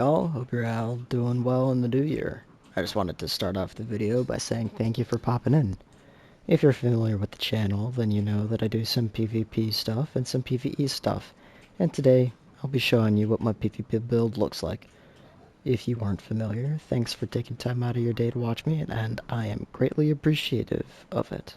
Y'all, hope you're all doing well in the new year. I just wanted to start off the video by saying thank you for popping in. If you're familiar with the channel, then you know that I do some PvP stuff and some PvE stuff. And today, I'll be showing you what my PvP build looks like. If you aren't familiar, thanks for taking time out of your day to watch me, and I am greatly appreciative of it.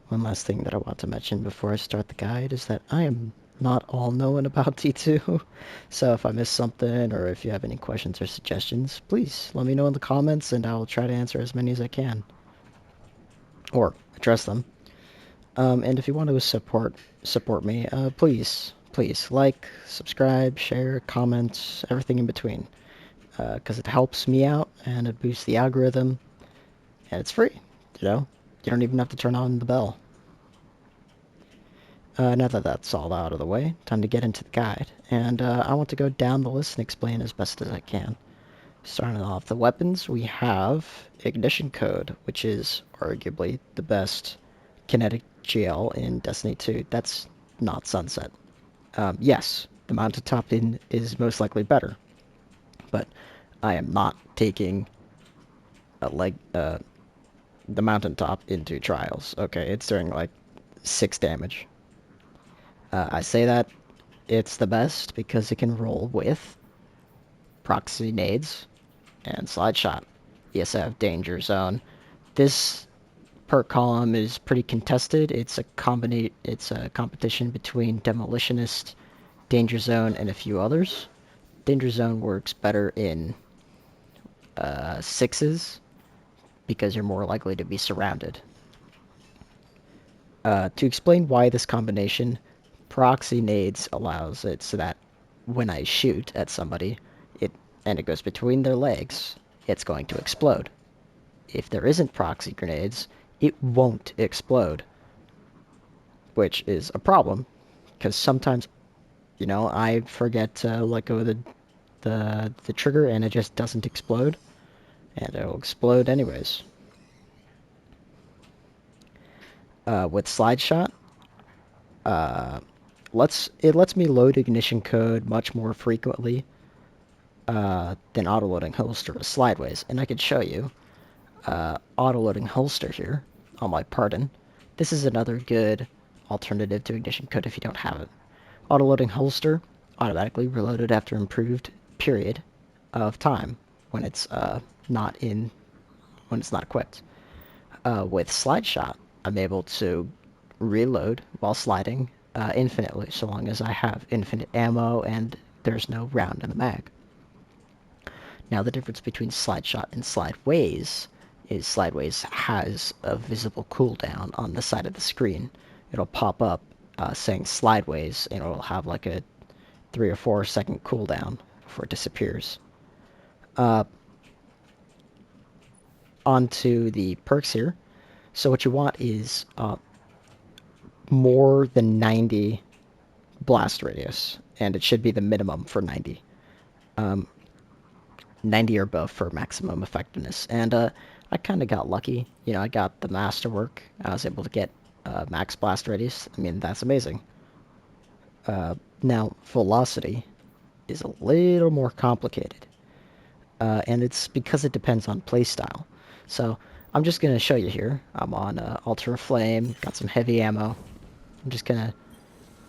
One last thing that I want to mention before I start the guide is that I am not all-knowing about T2, so if I miss something or if you have any questions or suggestions, please let me know in the comments and I'll try to answer as many as I can. Or address them. And if you want to support me, please like, subscribe, share, comment, everything in between. Because it helps me out and it boosts the algorithm, and it's free, you know? You don't even have to turn on the bell. Now that that's all out of the way, time to get into the guide. And I want to go down the list and explain as best as I can. Starting off the weapons, we have Ignition Code, which is arguably the best kinetic GL in Destiny 2. That's not Sunset. Yes, the mountaintop in is most likely better, but I am not taking the mountaintop into Trials. Okay, it's doing like 6 damage. I say that it's the best because it can roll with proxy nades and slide shot. Yes, I have danger zone. This perk column is pretty contested. It's a competition between demolitionist, danger zone, and a few others. Danger zone works better in 6s because you're more likely to be surrounded. To explain why this combination, proxy nades allows it so that when I shoot at somebody, and it goes between their legs, it's going to explode. If there isn't proxy grenades, it won't explode, which is a problem, because sometimes, you know, I forget to let go of the trigger and it just doesn't explode, and it'll explode anyways. With slide shot, it lets me load ignition code much more frequently than auto-loading holster with slideways. And I could show you auto-loading holster here on my pardon. This is another good alternative to ignition code if you don't have it. Auto-loading holster automatically reloaded after improved period of time when it's not equipped. With slide shot, I'm able to reload while sliding infinitely, so long as I have infinite ammo and there's no round in the mag. Now the difference between slide shot and slideways is slideways has a visible cooldown on the side of the screen. It'll pop up saying slideways, and it'll have like a 3 or 4 second cooldown before it disappears. Onto the perks here. So what you want is more than 90 blast radius, and it should be the minimum for 90. 90 or above for maximum effectiveness. And I kind of got lucky. You know, I got the masterwork. I was able to get max blast radius. I mean, that's amazing. Now, velocity is a little more complicated. And it's because it depends on playstyle. So I'm just going to show you here. I'm on Ultra Flame, got some heavy ammo. I'm just going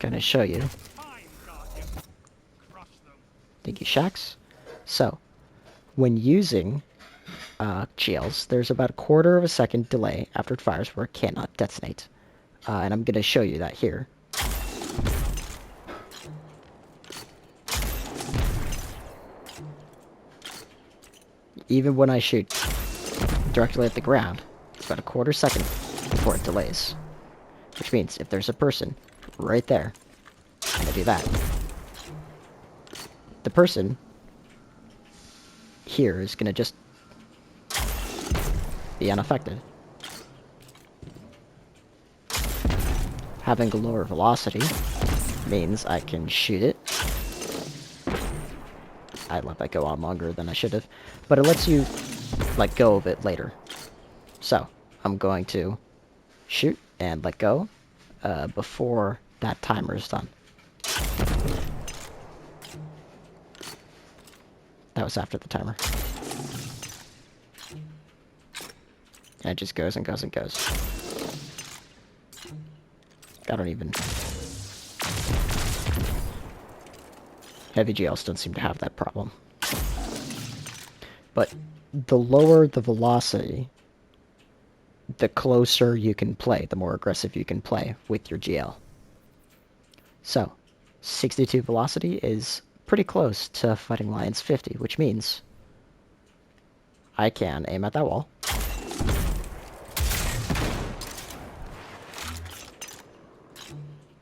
to show you. Thank you, Shax. So, when using GLs, there's about a 1/4 of a second delay after it fires where it cannot detonate. And I'm going to show you that here. Even when I shoot directly at the ground, it's about a 1/4 second before it delays. Which means if there's a person right there, I'm going to do that. The person here is going to just be unaffected. Having a lower velocity means I can shoot it. I let that go on longer than I should have, but it lets you let go of it later. So I'm going to shoot and let go before that timer is done. That was after the timer. And it just goes and goes and goes. I don't even... Heavy GLs don't seem to have that problem. But the lower the velocity, the closer you can play, the more aggressive you can play with your GL. So, 62 velocity is pretty close to Fighting Lion's 50, which means I can aim at that wall.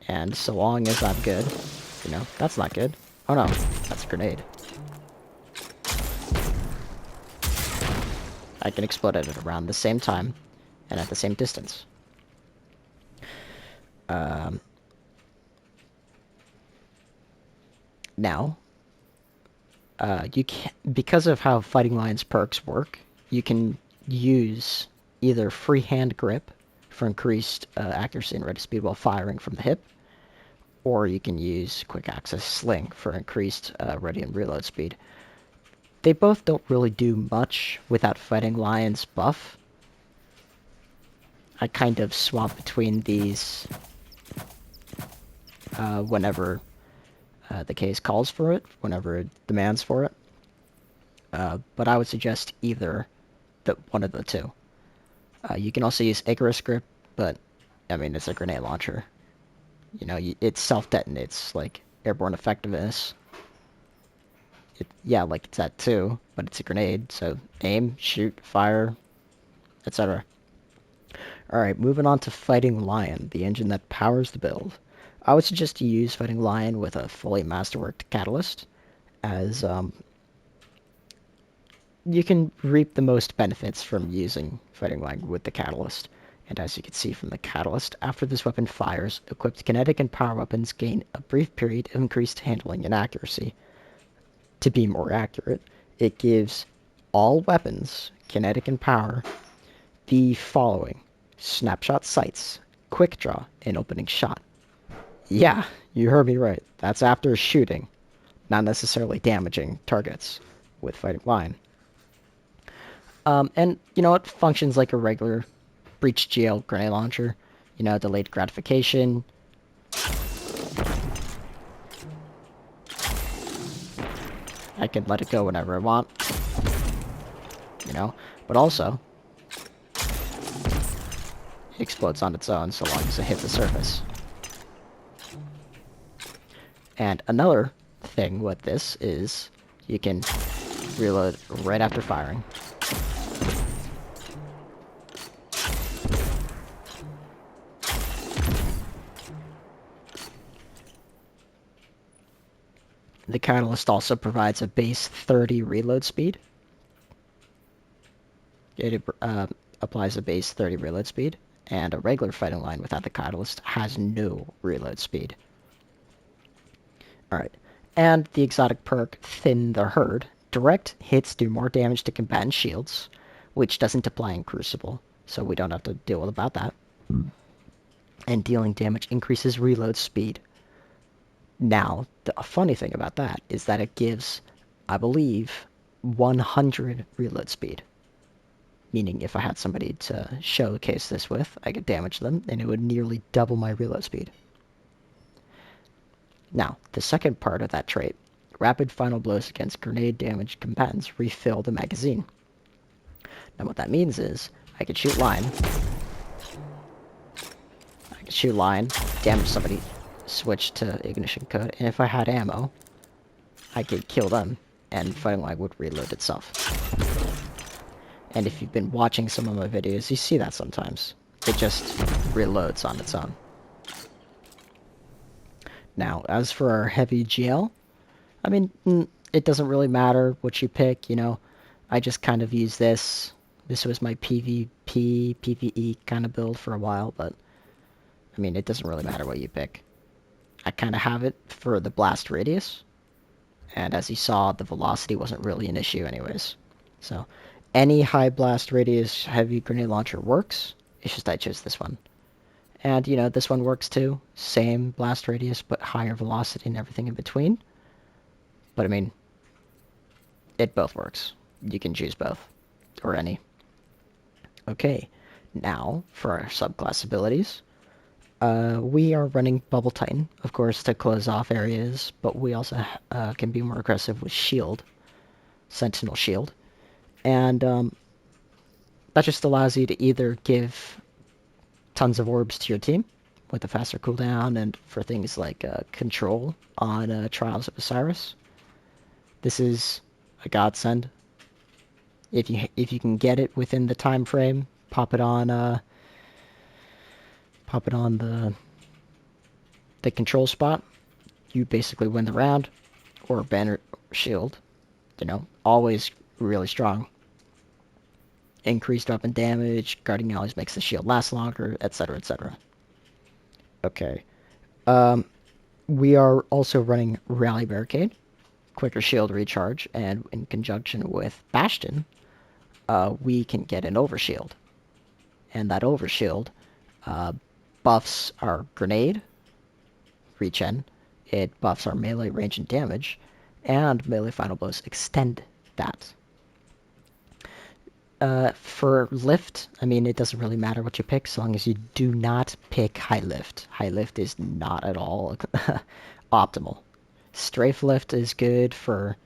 And so long as I'm good, you know, that's not good. Oh no, that's a grenade. I can explode it at around the same time and at the same distance. Now, you can, because of how Fighting Lion's perks work, you can use either free hand grip for increased accuracy and ready speed while firing from the hip, or you can use quick access sling for increased ready and reload speed. They both don't really do much without Fighting Lion's buff. I kind of swap between these whenever the case calls for it, whenever it demands for it. But I would suggest either one of the two. You can also use Icarus grip, but I mean, it's a grenade launcher. You know, it self-detonates, like airborne effectiveness. Yeah, like it's that too, but it's a grenade, so aim, shoot, fire, etc. Alright, moving on to Fighting Lion, the engine that powers the build. I would suggest you use Fighting Lion with a fully masterworked catalyst, as you can reap the most benefits from using Fighting Lion with the catalyst. And as you can see from the catalyst, after this weapon fires, equipped kinetic and power weapons gain a brief period of increased handling and accuracy. To be more accurate, it gives all weapons, kinetic and power, the following: snapshot sights, quick draw, and opening shot. Yeah, you heard me right. That's after shooting, not necessarily damaging targets with Fighting Lion. And, you know, it functions like a regular breach GL grenade launcher. You know, delayed gratification. I can let it go whenever I want. You know, but also, it explodes on its own so long as it hits the surface. And another thing with this is you can reload right after firing. The catalyst also provides a base 30 reload speed. It applies a base 30 reload speed, and a regular Fighting Lion without the catalyst has no reload speed. Alright, and the exotic perk Thin the Herd. Direct hits do more damage to combatant shields, which doesn't apply in Crucible, so we don't have to deal about that. And dealing damage increases reload speed. Now, the funny thing about that is that it gives, I believe, 100 reload speed. Meaning if I had somebody to showcase this with, I could damage them, and it would nearly double my reload speed. Now, the second part of that trait, rapid final blows against grenade damaged combatants refill the magazine. Now what that means is, I could shoot line, damage somebody, switch to ignition code, and if I had ammo, I could kill them, and Fighting Lion would reload itself. And if you've been watching some of my videos, you see that sometimes. It just reloads on its own. Now, as for our heavy GL, I mean, it doesn't really matter what you pick, you know. I just kind of use this. This was my PvP, PvE kind of build for a while, but, I mean, it doesn't really matter what you pick. I kind of have it for the blast radius, and as you saw, the velocity wasn't really an issue anyways. So, any high blast radius heavy grenade launcher works, it's just I chose this one. And, you know, this one works too. Same blast radius, but higher velocity and everything in between. But, I mean, It both works. You can choose both, or any. Okay, now for our subclass abilities. We are running Bubble Titan, of course, to close off areas, but we also can be more aggressive with Shield, Sentinel Shield. And that just allows you to either give tons of orbs to your team with a faster cooldown and for things like control on Trials of Osiris. This is a godsend. If you can get it within the time frame, pop it on the control spot. You basically win the round, or banner shield. You know, always really strong. Increased weapon damage, guarding always makes the shield last longer, etc., etc. Okay. We are also running Rally Barricade, quicker shield recharge, and in conjunction with Bastion, we can get an Overshield. And that Overshield buffs our grenade, regen, it buffs our melee range and damage, and melee final blows extend that. For lift, I mean, it doesn't really matter what you pick, so long as you do not pick high lift. High lift is not at all optimal. Strafe lift is good for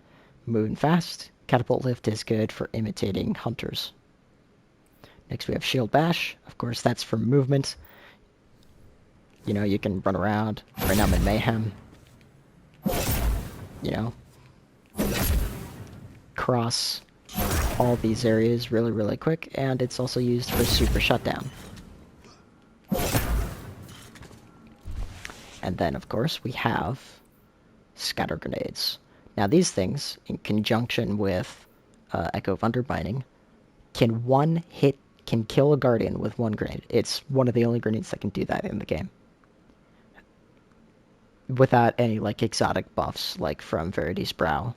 moving fast. Catapult lift is good for imitating hunters. Next we have Shield Bash. Of course, that's for movement. You know, you can run around. Right now I'm in Mayhem. You know, cross all these areas really, really quick, and it's also used for super shutdown. And then, of course, we have scatter grenades. Now, these things, in conjunction with Echo of Undermining, can kill a Guardian with one grenade. It's one of the only grenades that can do that in the game. Without any, like, exotic buffs, like from Verity's Brow.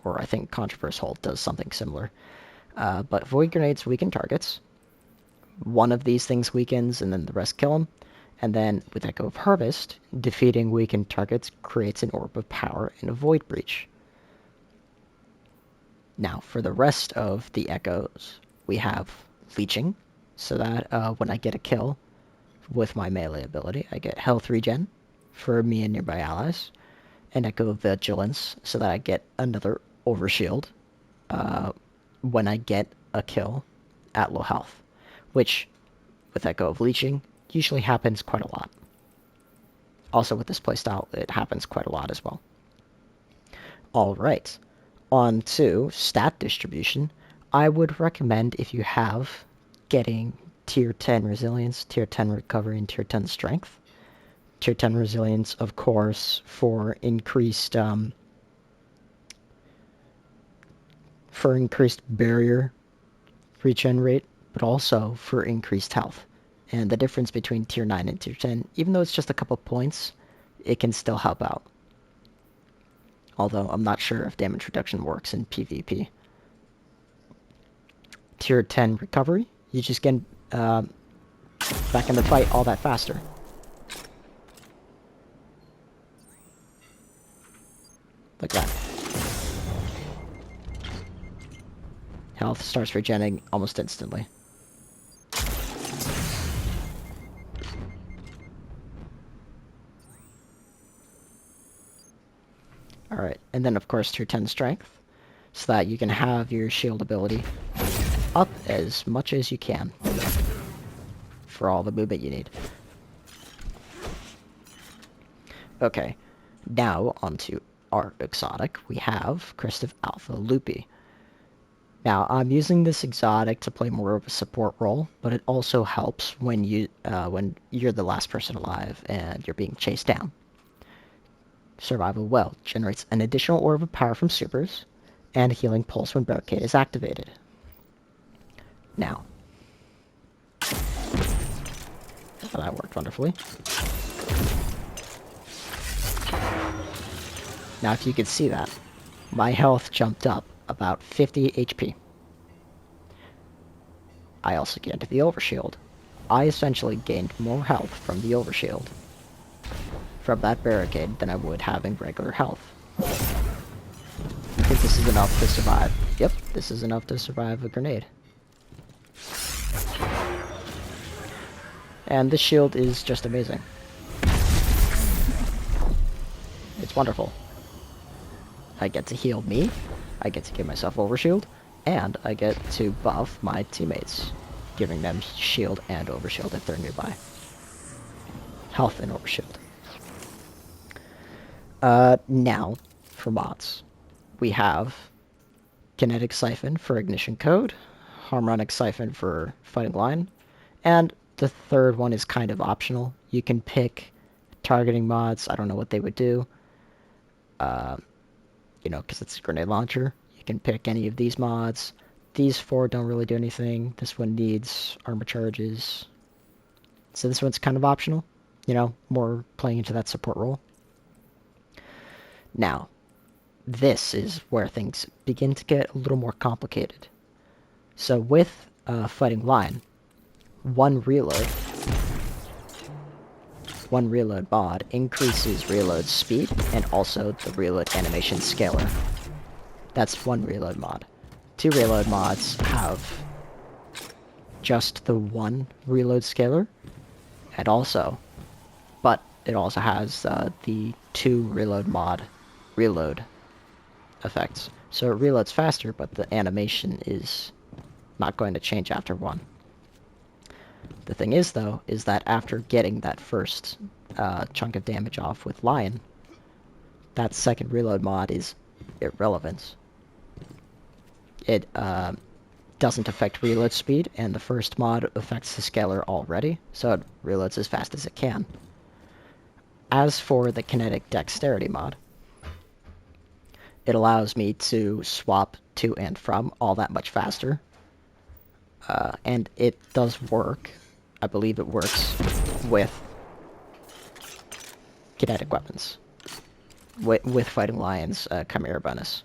Or I think Controverse Hold does something similar. But Void Grenades weaken targets. One of these things weakens, and then the rest kill them. And then, with Echo of Harvest, defeating weakened targets creates an Orb of Power and a Void Breach. Now, for the rest of the Echoes, we have Leeching, so that when I get a kill with my melee ability, I get health regen for me and nearby allies. And Echo of Vigilance, so that I get another Overshield when I get a kill at low health, which, with Echo of Leeching, usually happens quite a lot. Also with this playstyle, it happens quite a lot as well. Alright, on to stat distribution. I would recommend, if you have, getting Tier 10 Resilience, Tier 10 Recovery, and Tier 10 Strength. Tier 10 Resilience, of course, for increased barrier regen rate, but also for increased health. And the difference between Tier 9 and Tier 10, even though it's just a couple points, it can still help out. Although I'm not sure if damage reduction works in PvP. Tier 10 Recovery, you just get back in the fight all that faster. Like that. Health starts regenerating almost instantly. Alright, and then of course Tier 10 Strength, so that you can have your shield ability up as much as you can for all the movement you need. Okay, now onto our exotic. We have Crest of Alpha Loopy. Now, I'm using this exotic to play more of a support role, but it also helps when you're the last person alive and you're being chased down. Survival Well generates an additional Orb of Power from supers, and a Healing Pulse when Barricade is activated. Now, that worked wonderfully. Now, if you could see that, my health jumped up about 50 HP. I also gained the Overshield. I essentially gained more health from the Overshield, from that barricade, than I would having regular health. You can this is enough to survive. Yep, this is enough to survive a grenade. And this shield is just amazing. It's wonderful. I get to heal me, I get to give myself overshield, and I get to buff my teammates, giving them shield and overshield if they're nearby. Health and overshield. Now, for mods. We have Kinetic Siphon for Ignition Code, Harmonic Siphon for Fighting Line, and the third one is kind of optional. You can pick targeting mods. I don't know what they would do. You know, because it's a grenade launcher. You can pick any of these mods. These four don't really do anything. This one needs armor charges. So this one's kind of optional. You know, more playing into that support role. Now, this is where things begin to get a little more complicated. So with Fighting Line, one reload mod increases reload speed and also the reload animation scaler. That's one reload mod. Two reload mods have just the one reload scaler, and also, but it also has the two reload mod reload effects. So it reloads faster, but the animation is not going to change after one. The thing is, though, is that after getting that first chunk of damage off with Lion, that second reload mod is irrelevant. It doesn't affect reload speed, and the first mod affects the scaler already, so it reloads as fast as it can. As for the Kinetic Dexterity mod, it allows me to swap to and from all that much faster, and it does work. I believe it works with kinetic weapons, with Fighting Lion's Chimera bonus.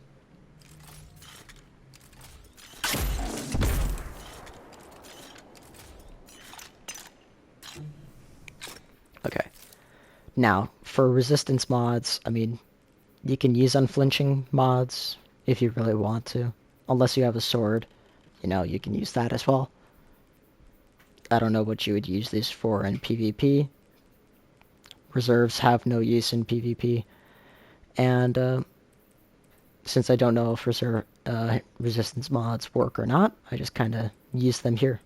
Okay. Now, for resistance mods, I mean, you can use unflinching mods if you really want to. Unless you have a sword, you know, you can use that as well. I don't know what you would use this for in PvP. Reserves have no use in PvP. And since I don't know if resistance mods work or not, I just kind of use them here.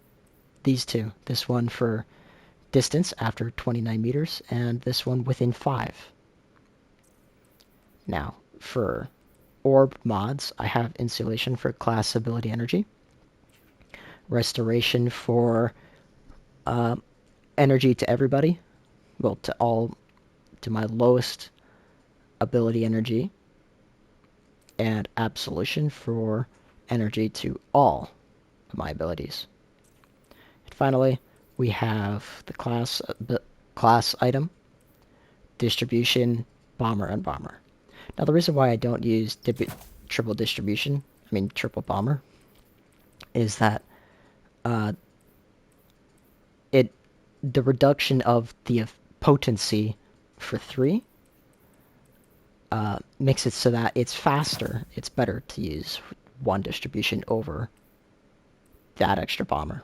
These two. This one for distance after 29 meters, and this one within 5. Now, for orb mods, I have Insulation for class ability energy, Restoration for energy to everybody, well, to my lowest ability energy, and Absolution for energy to all of my abilities. And finally, we have the class item, Distribution, Bomber, and Bomber. Now, the reason why I don't use triple bomber, is that the reduction of the potency for 3 makes it so that it's faster. It's better to use one distribution over that extra bomber.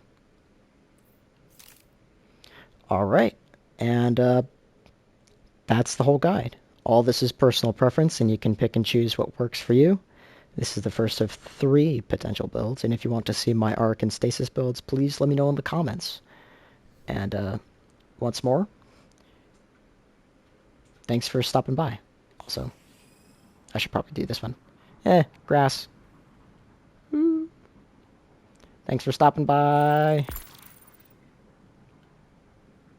Alright, and that's the whole guide. All this is personal preference, and you can pick and choose what works for you. This is the first of 3 potential builds, and if you want to see my Arc and Stasis builds, please let me know in the comments. And once more, thanks for stopping by. Also, I should probably do this one. Grass. Thanks for stopping by.